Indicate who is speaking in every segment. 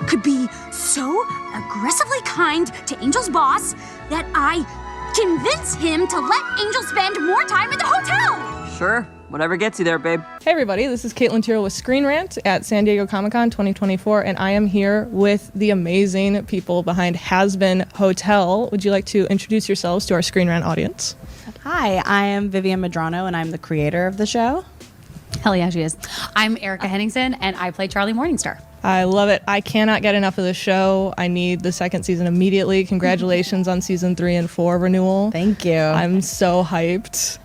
Speaker 1: could be so aggressively kind to Angel's boss that I convince him to let Angel spend more time at the hotel.
Speaker 2: Sure, whatever gets you there, babe.
Speaker 3: Hey everybody, this is 𝐓𝐚𝐥𝐤𝐢𝐧𝐠 with Screen Rant at San Diego Comic-Con 2024, and I am here with the amazing people behind 𝐓𝐚𝐥𝐤𝐢𝐧𝐠 Hotel. Would you like to introduce yourselves to our Screen Rant audience?
Speaker 4: Hi, I am Vivian Medrano, and I'm the creator of the show.
Speaker 5: Hell yeah, she is. I'm 𝐓𝐚𝐥𝐤𝐢𝐧𝐠, and I play Charlie Morningstar.
Speaker 3: I love it. I cannot get enough of the show. I need the second season immediately. Congratulations on season 3 and 4 renewal.
Speaker 4: Thank you.
Speaker 3: I'm so hyped.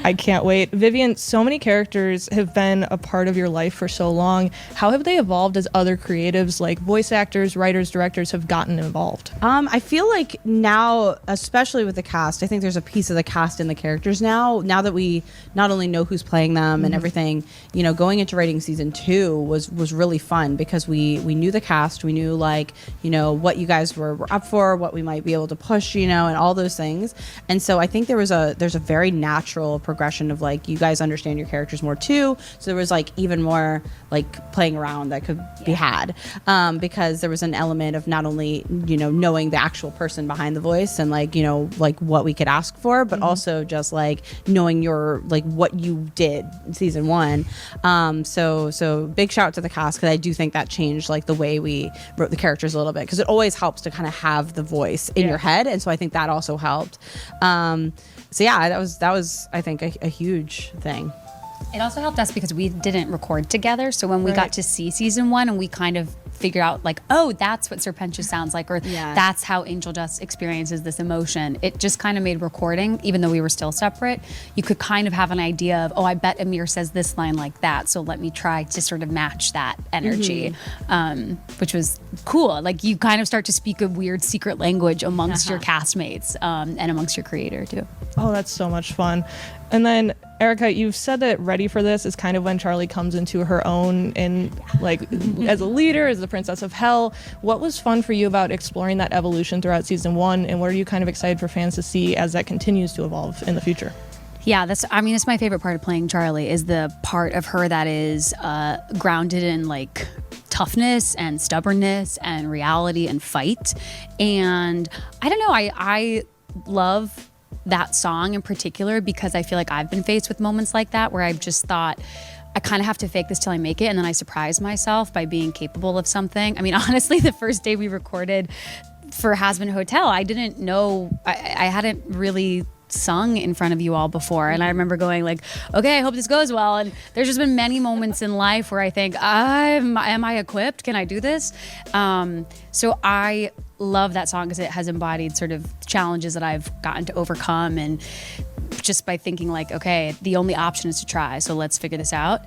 Speaker 3: I can't wait. Vivian, so many characters have been a part of your life for so long. How have they evolved as other creatives like voice actors, writers, directors have gotten involved?
Speaker 4: I feel like now, especially with the cast, I think there's a piece of the cast in the characters now that we not only know who's playing them and everything, you know, going into writing season 2 was really fun because we knew the cast, we knew like, you know, what you guys were up for, what we might be able to push, you know, and all those things. And so I think there's a very natural progression of like, you guys understand your characters more too, so there was like even more like playing around that could be had, because there was an element of not only, you know, knowing the actual person behind the voice and like, you know, like what we could ask for, but also just like knowing your like what you did in season 1. So big shout out to the cast, because I do think that changed like the way we wrote the characters a little bit, because it always helps to kind of have the voice in your head, and so I think that also helped. So yeah, that was I think a huge thing.
Speaker 5: It also helped us because we didn't record together, so when we got to see season 1 and we kind of figure out like, oh, that's what 𝐕𝐚𝐥𝐤𝐧𝐠 sounds like, or that's how Angel just experiences this emotion. It just kind of made recording, even though we were still separate, you could kind of have an idea of, oh, I bet Amir says this line like that, so let me try to sort of match that energy, which was cool. Like you kind of start to speak a weird secret language amongst your castmates and amongst your creator too.
Speaker 3: Oh, that's so much fun. And then Erica, you've said that Ready for This is kind of when Charlie comes into her own and like as a leader, as the Princess of Hell. What was fun for you about exploring that evolution throughout season 1, and what are you kind of excited for fans to see as that continues to evolve in the future?
Speaker 5: Yeah, that's my favorite part of playing Charlie, is the part of her that is grounded in like toughness and stubbornness and reality and fight. And I don't know, I love that song in particular because I feel like I've been faced with moments like that where I've just thought, I kind of have to fake this till I make it, and then I surprise myself by being capable of something. I mean, honestly, the first day we recorded for 𝐓𝐚𝐥𝐤𝐢𝐧𝐠 Hotel, I didn't know, I hadn't really sung in front of you all before, and I remember going like, okay, I hope this goes well. And there's just been many moments in life where I think, am I equipped? Can I do this? So I love that song because it has embodied sort of challenges that I've gotten to overcome, and just by thinking like, okay, the only option is to try, so let's figure this out.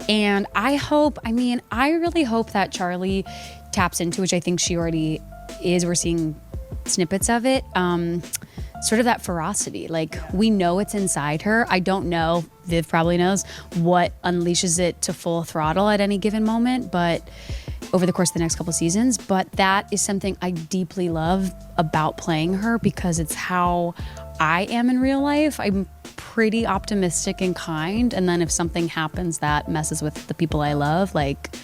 Speaker 5: And I really hope that Charlie taps into, which I think she already is, we're seeing snippets of it, sort of that ferocity. Like, we know it's inside her. I don't know, Viv probably knows, what unleashes it to full throttle at any given moment, but over the course of the next couple seasons. But that is something I deeply love about playing her, because it's how I am in real life. I'm pretty optimistic and kind, and then if something happens that messes with the people I love, like,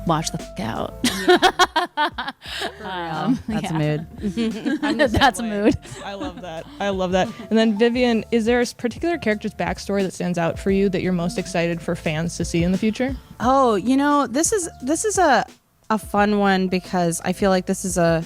Speaker 5: watch the f*** out.
Speaker 4: That's a mood.
Speaker 5: That's a mood.
Speaker 3: I love that. I love that. And then Vivian, is there a particular character's backstory that stands out for you that you're most excited for fans to see in the future?
Speaker 4: Oh, you know, this is a fun one, because I feel like this is a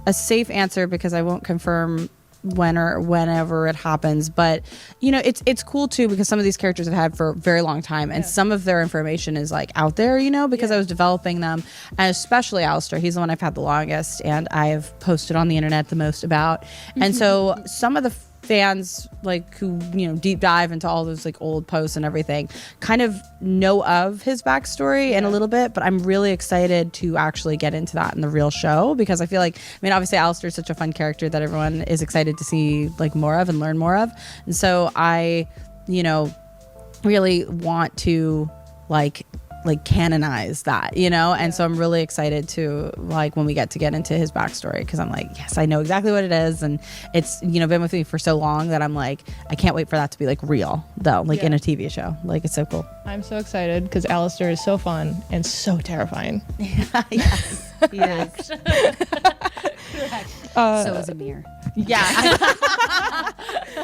Speaker 4: safe answer, because I won't confirm when or whenever it happens, but you know, it's cool too, because some of these characters I've had for a very long time, and some of their information is like out there, you know, because I was developing them, and especially Alistair, he's the one I've had the longest and I've posted on the internet the most about. And so some of the fans, like, who, you know, deep dive into all those like old posts and everything, kind of know of his backstory in a little bit, but I'm really excited to actually get into that in the real show, because I feel like, I mean, obviously Alistair is such a fun character that everyone is excited to see like more of and learn more of, and so I, you know, really want to like like canonize that, you know? And so I'm really excited to like when we get into his backstory, because I'm like, yes, I know exactly what it is. And it's, you know, been with me for so long that I'm like, I can't wait for that to be like real though, like in a TV show. Like it's so cool.
Speaker 3: I'm so excited because Alistair is so fun and so terrifying.
Speaker 4: Yes, he is.
Speaker 5: So is Amir.
Speaker 4: Yeah.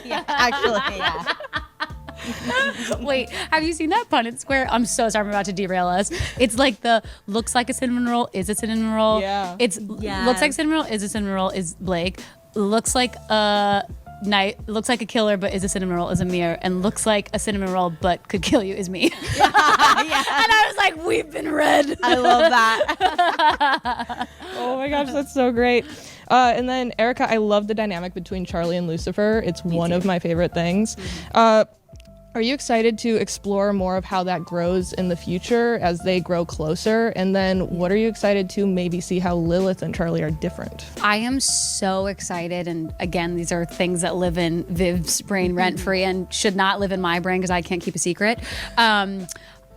Speaker 4: Yeah, actually, yeah.
Speaker 5: Wait, have you seen that Punnett Square? I'm so sorry, I'm about to derail us. It's like the looks like a cinnamon roll is a cinnamon roll.
Speaker 3: Yeah.
Speaker 5: It's looks like cinnamon roll is a cinnamon roll is Blake. Looks like a looks like a killer but is a cinnamon roll is Amir, and looks like a cinnamon roll but could kill you is me.
Speaker 4: Yeah.
Speaker 5: And I was like, we've been read.
Speaker 4: I love that.
Speaker 3: Oh my gosh, that's so great. And then Erica, I love the dynamic between Charlie and Lucifer. It's one of my favorite things. Are you excited to explore more of how that grows in the future as they grow closer? And then what are you excited to maybe see how Lilith and Charlie are different?
Speaker 5: I am so excited, and again, these are things that live in Viv's brain rent-free and should not live in my brain because I can't keep a secret.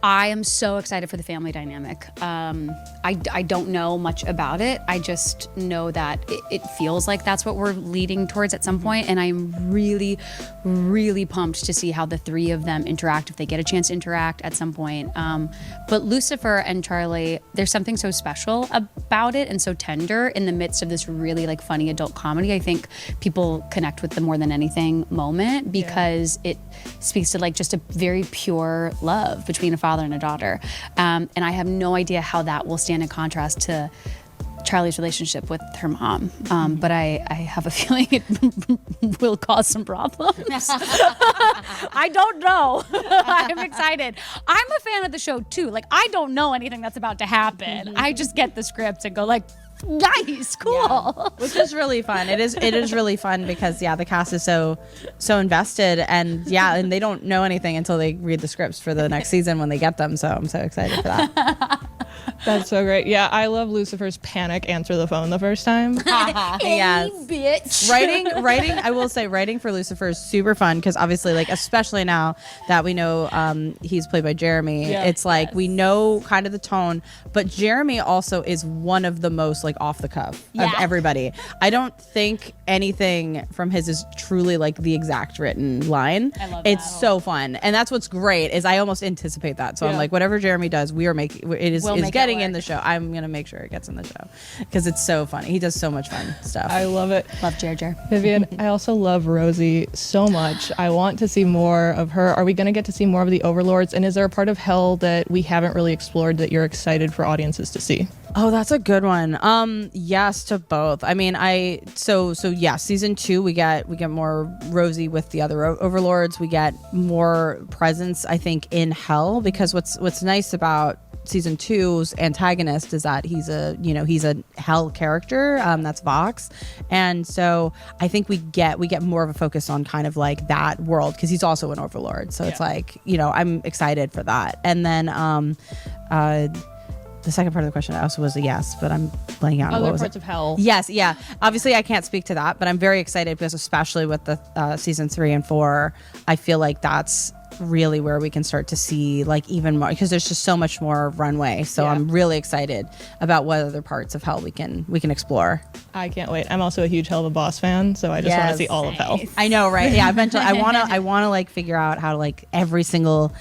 Speaker 5: I am so excited for the family dynamic. I don't know much about it. I just know that it feels like that's what we're leading towards at some point, and I'm really, really pumped to see how the three of them interact, if they get a chance to interact at some point. But Lucifer and Charlie, there's something so special about it and so tender in the midst of this really like funny adult comedy. I think people connect with the more than anything moment because it speaks to like just a very pure love between a father and a daughter. And I have no idea how that will stand in contrast to Charlie's relationship with her mom. But I have a feeling it will cause some problems. I don't know. I'm excited. I'm a fan of the show too. Like, I don't know anything that's about to happen. I just get the script and go like, nice, cool.
Speaker 4: Yeah. Which is really fun. It is really fun because the cast is so invested, and and they don't know anything until they read the scripts for the next season when they get them. So I'm so excited for that.
Speaker 3: That's so great. Yeah, I love Lucifer's panic answer the phone the first time.
Speaker 4: Yes.
Speaker 5: Bitch.
Speaker 4: Writing, I will say writing for Lucifer is super fun because obviously, like, especially now that we know he's played by Jeremy, it's like we know kind of the tone, but Jeremy also is one of the most like off the cuff of everybody. I don't think anything from his is truly like the exact written line.
Speaker 5: I love
Speaker 4: it's so fun, and that's what's great is I almost anticipate that. So I'm like, whatever Jeremy does, we are making it is getting in the show. I'm gonna make sure it gets in the show because it's so funny. He does so much fun stuff.
Speaker 3: I love it.
Speaker 5: Love Jer.
Speaker 3: Vivian, I also love Rosie so much. I want to see more of her. Are we going to get to see more of the overlords? And is there a part of Hell that we haven't really explored that you're excited for audiences to see?
Speaker 4: Oh, that's a good one. Yes to both. I mean, season 2 we get more Rosie with the other overlords. We get more presence, I think, in Hell, because what's nice about season 2's antagonist is that he's a Hell character. That's Vox, and so I think we get more of a focus on kind of like that world because he's also an overlord. So it's like, I'm excited for that. And then the second part of the question also was a yes, but I'm blanking out.
Speaker 3: Other parts of Hell.
Speaker 4: Yes, yeah. Obviously, I can't speak to that, but I'm very excited because especially with the season 3 and 4, I feel like that's really where we can start to see like even more because there's just so much more runway. So I'm really excited about what other parts of Hell we can explore.
Speaker 3: I can't wait. I'm also a huge Hell of a Boss fan, so I just want to see all of Hell.
Speaker 4: I know, right? Yeah, eventually I want to like figure out how to like every single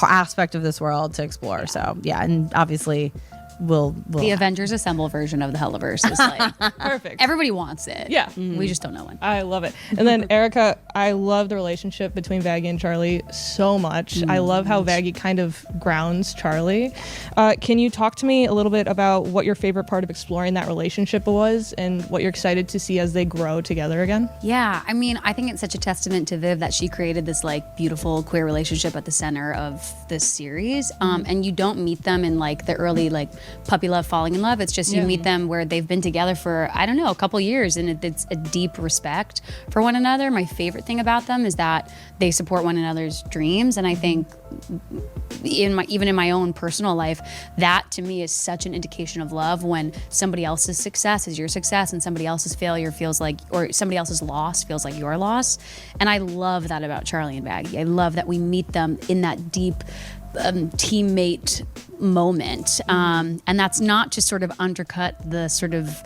Speaker 4: aspect of this world to explore. So and obviously we'll
Speaker 5: the Avengers Assemble version of the Helliverse is like
Speaker 3: perfect.
Speaker 5: Everybody wants it.
Speaker 3: Yeah.
Speaker 5: We just don't know when.
Speaker 3: I love it. And then Erica, I love the relationship between Vaggie and Charlie so much. I love how Vaggie kind of grounds Charlie. Can you talk to me a little bit about what your favorite part of exploring that relationship was and what you're excited to see as they grow together again?
Speaker 5: Yeah, I mean, I think it's such a testament to Viv that she created this like beautiful queer relationship at the center of this series. And you don't meet them in like the early like puppy love falling in love. It's just you meet them where they've been together for a couple years, and it's a deep respect for one another. My favorite thing about them is that they support one another's dreams, and I think even in my own personal life, that to me is such an indication of love when somebody else's success is your success and somebody else's failure feels like, or somebody else's loss feels like your loss. And I love that about Charlie and Vaggie. I love that we meet them in that deep teammate moment. And that's not to sort of undercut the sort of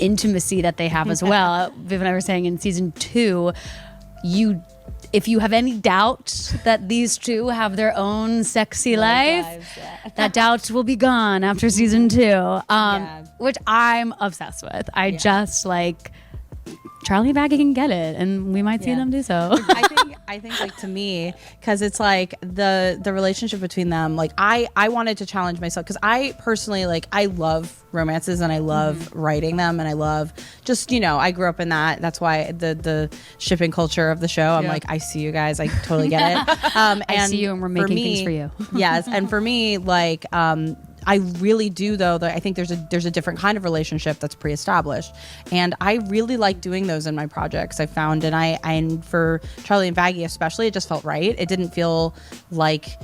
Speaker 5: intimacy that they have as well. Viv and I were saying in season 2, if you have any doubt that these two have their own sexy life, that doubt will be gone after season 2, which I'm obsessed with. I just like Charlie and Maggie can get it, and we might see them do so.
Speaker 4: I think like to me, because it's like the relationship between them, like I wanted to challenge myself, because I personally, like, I love romances and I love writing them, and I love just, I grew up in that. That's why the shipping culture of the show, I'm like, I see you guys, I totally get it. And
Speaker 5: I see you, and we're making things for you.
Speaker 4: Yes, and for me, like, I really do, though. I think there's a different kind of relationship that's pre-established, and I really like doing those in my projects. I found, and for Charlie and Baggy especially, it just felt right. It didn't feel like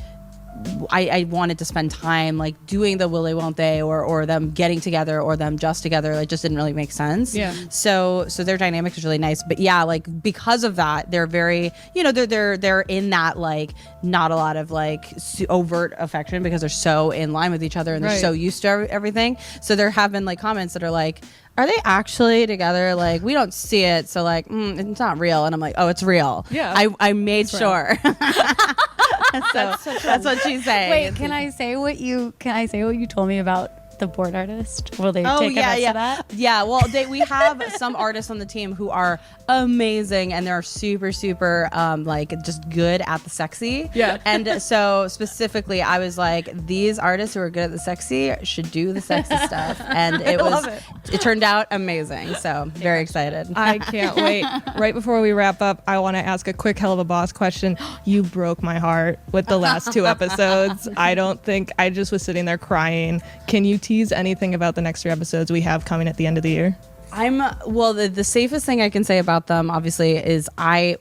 Speaker 4: I wanted to spend time like doing the will they won't they, or them getting together, or them just together. It just didn't really make sense.
Speaker 3: Yeah.
Speaker 4: So their dynamic is really nice. But yeah, like because of that, they're very, they're in that like not a lot of like overt affection, because they're so in line with each other and they're so used to everything. So there have been like comments that are like, are they actually together? Like, we don't see it, so like it's not real. And I'm like, oh, it's real.
Speaker 3: Yeah,
Speaker 4: I made sure. So that's what she's saying.
Speaker 5: Wait, can I say what you told me about the board artist? Will they take us to that?
Speaker 4: Yeah, well, we have some artists on the team who are amazing, and they're super, super like just good at the sexy.
Speaker 3: Yeah.
Speaker 4: And so specifically, I was like, these artists who are good at the sexy should do the sexy stuff, and it turned out amazing. So very excited.
Speaker 3: I can't wait. Right before we wrap up, I want to ask a quick Hell of a Boss question. You broke my heart with the last 2 episodes. I just was sitting there crying. Can you tease anything about the next 3 episodes we have coming at the end of the year?
Speaker 4: The safest thing I can say about them, obviously, is I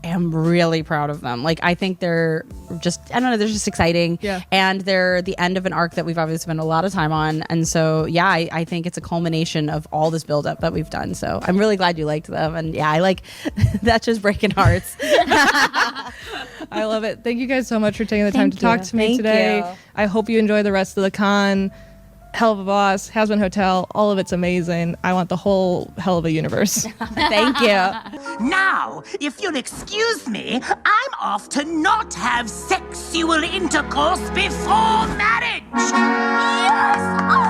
Speaker 4: am really proud of them. Like, I think they're just, I don't know, they're just exciting.
Speaker 3: Yeah.
Speaker 4: And they're the end of an arc that we've obviously spent a lot of time on. And so, yeah, I think it's a culmination of all this buildup that we've done. So I'm really glad you liked them. And yeah, I like, that's just breaking hearts.
Speaker 3: I love it. Thank you guys so much for taking the time to talk to me today.
Speaker 4: You.
Speaker 3: I hope you enjoy the rest of the con. Hell of a Boss, Has Been Hotel, all of it's amazing. I want the whole hell of a universe.
Speaker 4: Thank you.
Speaker 6: Now, if you'll excuse me, I'm off to not have sexual intercourse before marriage.
Speaker 1: Yes!